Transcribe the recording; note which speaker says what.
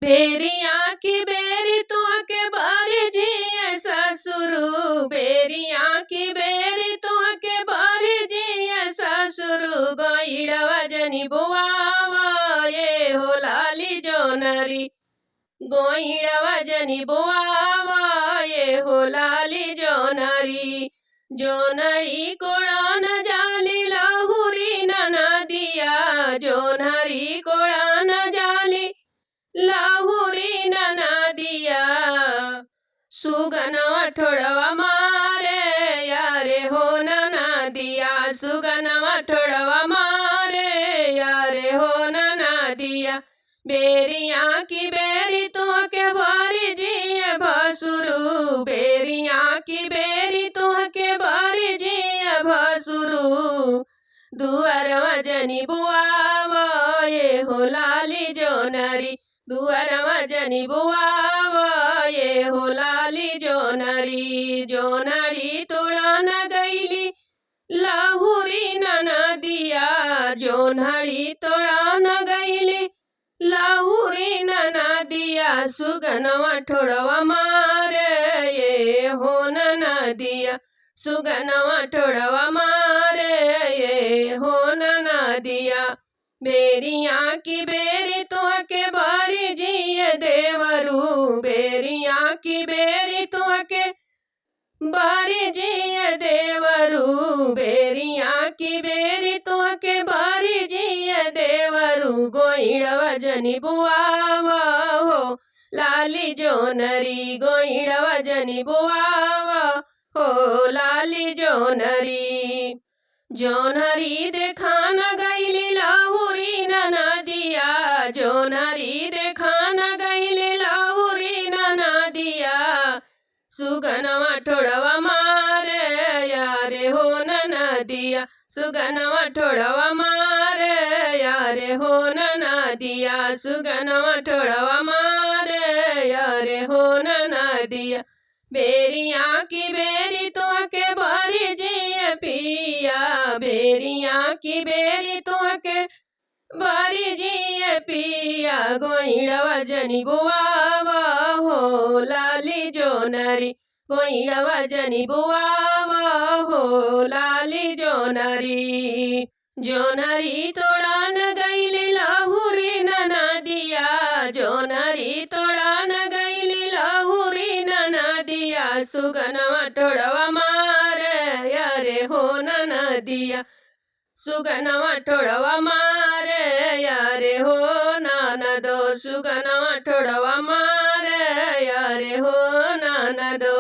Speaker 1: बेरिया की बेरी तुहके बारी जिए ससुरु, बेरिया की बेरी तुहके बारी जिए ससुरु। गईड़वा जनी बुआवा ये हो लाली जोनरी, गोइड़वा जनी बुआवा ये हो लाली जोनरी। जोनरी कोड़ान जाली लहुरी नदिया, जोनरी कोड़ान जाली लहुरी नदिया। सुगनवा ठोड़वा मारे यारे हो नदिया, सुगनवा ठोड़वा मारे यारे हो नदिया। बेरिया की बेरी तुहके बारी जिए भसुरु, बेरिया की बेरी तुहके बारी जिए भसुरु। दुअरवा जनी बुआवा ये हो लाली जोनरी, दुअरवा जनी बुआवा ये हो लाली जोनरी। जोनरी तोड़ान गईली लहुरी नदिया, जोनरी तोड़ान गईली लहुरी नदिया। सुगनवा ठोड़वा मारे ये हो नदिया, सुगनवा ठोड़वा मारे ये हो नदिया। बेरिया की बेरी तुहके बारी जिए देवरू, बेरिया की बेरी तुहके बारी जिए देवरू, बेरिया की बेरी तुहके बारी जिए देवरू। गोइड़वा जनी बुआवा हो लाली जोनरी, गोइड़वा जनी बुआवा हो लाली जोनरी। जोनरी देखान गईली लहुरी नदिया, जोनरी देखान गईली लहुरी नदिया। सुगनवा ठोड़वा मारे यारे हो नदिया, सुगनवा ठोड़वा मारे यारे हो नदिया, सुगनवा ठोड़वा मारे यारे हो नदिया। बेरिया की बेरी तुहके बारी जिए पिया, बेरिया की बेरी तुहके बारी जिए पिया। गोइड़वा जनी बुआवा हो लाली जोनरी, गोइड़वा जनी बुआवा हो लाली जोनरी। जोनरी तोड़ान गईली लहुरी नदिया, जोनरी तोड़ान गईली लहुरी नदिया। सुगनवा ठोड़वा मारे यारे हो नदिया, सुगनवा ठोड़वा मारे यारे हो ननदो, सुगनवा ठोड़वा मारे यारे हो ननदो।